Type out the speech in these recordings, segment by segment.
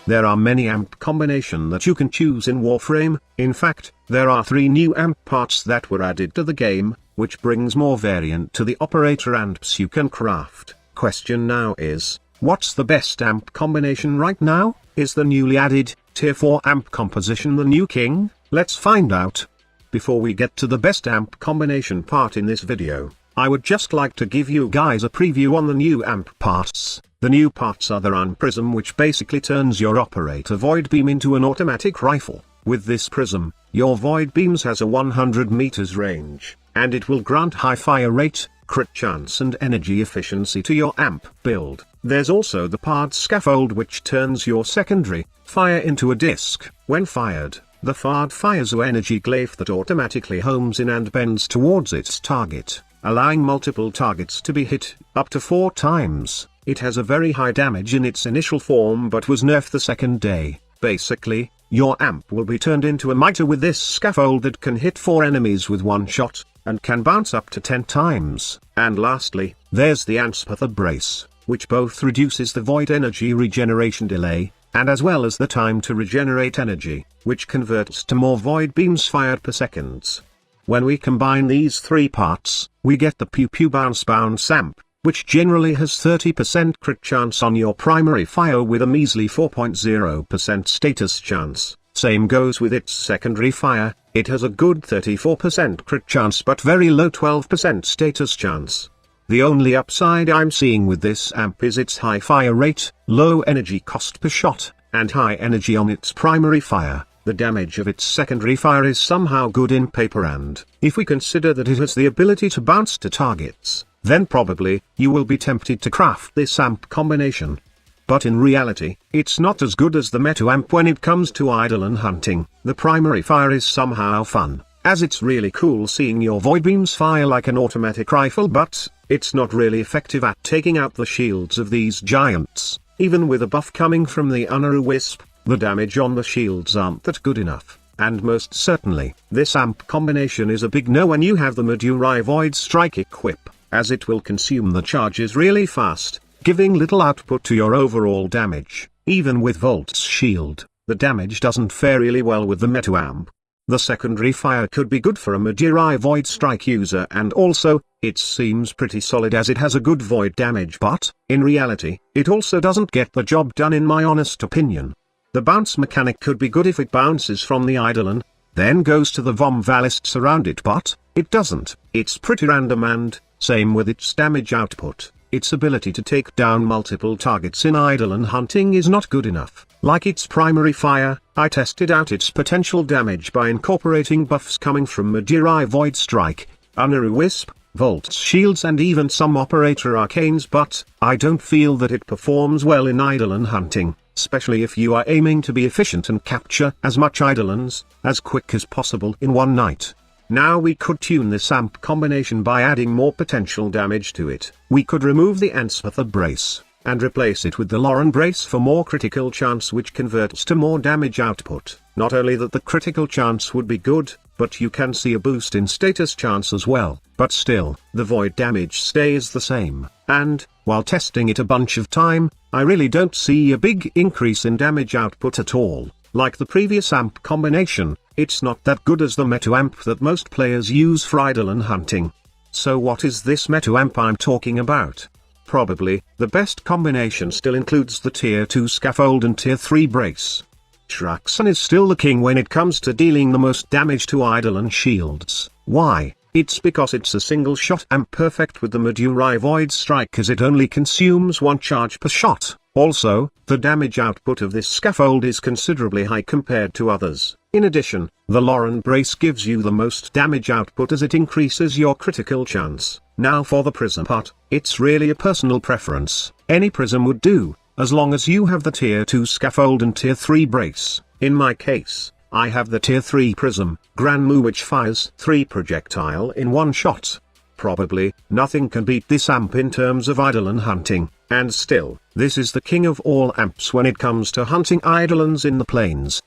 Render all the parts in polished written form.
There are many AMP combinations that you can choose in Warframe. In fact, there are 3 new AMP parts that were added to the game, which brings more variant to the operator AMPs you can craft. Question now is, what's the best AMP combination right now? Is the newly added, tier 4 AMP composition the new king? Let's find out. Before we get to the best AMP combination part in this video, I would just like to give you guys a preview on the new AMP parts. The new parts are the Run Prism, which basically turns your operator Void Beam into an automatic rifle. With this prism, your Void Beams has a 100 meters range, and it will grant high fire rate, crit chance and energy efficiency to your AMP build. There's also the Pard Scaffold, which turns your secondary fire into a disc. When fired, the Fard fires an energy glaive that automatically homes in and bends towards its target, allowing multiple targets to be hit, up to 4 times. It has a very high damage in its initial form but was nerfed the second day. Basically, your AMP will be turned into a mitre with this scaffold that can hit 4 enemies with 1 shot, and can bounce up to 10 times. And lastly, there's the AMPS brace, which both reduces the void energy regeneration delay, and as well as the time to regenerate energy, which converts to more void beams fired per seconds. When we combine these 3 parts, we get the Pew Pew Bounce AMP, which generally has 30% crit chance on your primary fire with a measly 4.0% status chance. Same goes with its secondary fire, it has a good 34% crit chance but very low 12% status chance. The only upside I'm seeing with this AMP is its high fire rate, low energy cost per shot, and high energy on its primary fire. The damage of its secondary fire is somehow good in paper, and if we consider that it has the ability to bounce to targets, then probably, you will be tempted to craft this AMP combination. But in reality, it's not as good as the Meta AMP when it comes to idle and hunting. The primary fire is somehow fun, as it's really cool seeing your void beams fire like an automatic rifle, but it's not really effective at taking out the shields of these giants. Even with a buff coming from the Unaru Wisp, the damage on the shields aren't that good enough. And most certainly, this AMP combination is a big no when you have the Medurai Void Strike equip, as it will consume the charges really fast, giving little output to your overall damage. Even with Volt's shield, the damage doesn't fare really well with the Meta AMP. The secondary fire could be good for a Medurai Void Strike user, and also, it seems pretty solid as it has a good void damage, but, in reality, it also doesn't get the job done in my honest opinion. The bounce mechanic could be good if it bounces from the idol and then goes to the Vom Vallists around it, but it doesn't. It's pretty random, and same with its damage output. Its ability to take down multiple targets in idle and hunting is not good enough. Like its primary fire, I tested out its potential damage by incorporating buffs coming from Medurai Void Strike, Unaru Wisp, Volt's shields and even some operator arcanes, but I don't feel that it performs well in idle and hunting, especially if you are aiming to be efficient and capture as much idolans as quick as possible in one night. Now we could tune this AMP combination by adding more potential damage to it. We could remove the Anspatha brace, and replace it with the Lauren brace for more critical chance, which converts to more damage output. Not only that the critical chance would be good, but you can see a boost in status chance as well. But still, the void damage stays the same, and, while testing it a bunch of time, I really don't see a big increase in damage output at all. Like the previous AMP combination, it's not that good as the Meta AMP that most players use for idle and hunting. So what is this Meta AMP I'm talking about? Probably, the best combination still includes the Tier 2 Scaffold and Tier 3 Brace. Shraxan is still the king when it comes to dealing the most damage to idle and shields. Why? It's because it's a single shot AMP perfect with the Medurai Void Strike, as it only consumes 1 charge per shot. Also, the damage output of this scaffold is considerably high compared to others. In addition, the Lauren brace gives you the most damage output as it increases your critical chance. Now for the prism part, it's really a personal preference. Any prism would do, as long as you have the Tier 2 scaffold and Tier 3 brace. In my case, I have the Tier 3 prism, Granmu, which fires 3 projectile in 1 shot. Probably, nothing can beat this AMP in terms of idle and hunting, and still, this is the king of all AMPs when it comes to hunting idolans in the plains.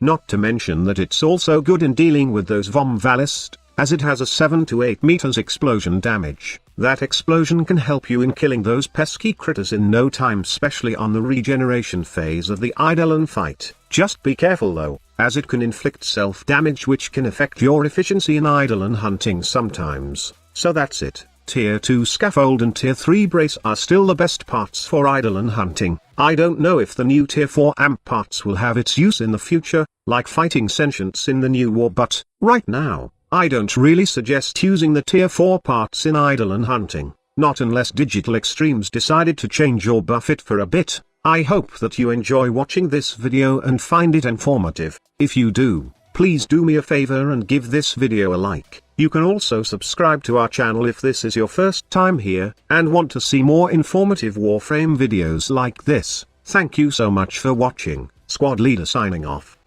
Not to mention that it's also good in dealing with those Ballas, as it has a 7 to 8 meters explosion damage. That explosion can help you in killing those pesky critters in no time, especially on the regeneration phase of the Eidolon fight. Just be careful though, as it can inflict self-damage which can affect your efficiency in Eidolon hunting sometimes. So that's it. Tier 2 Scaffold and Tier 3 Brace are still the best parts for Eidolon hunting. I don't know if the new Tier 4 AMP parts will have its use in the future, like fighting sentients in the new war, but right now, I don't really suggest using the Tier 4 parts in Eidolon hunting, not unless Digital Extremes decided to change or buff it for a bit. I hope that you enjoy watching this video and find it informative. If you do, please do me a favor and give this video a like. You can also subscribe to our channel if this is your first time here, and want to see more informative Warframe videos like this. Thank you so much for watching. Squad Leader signing off.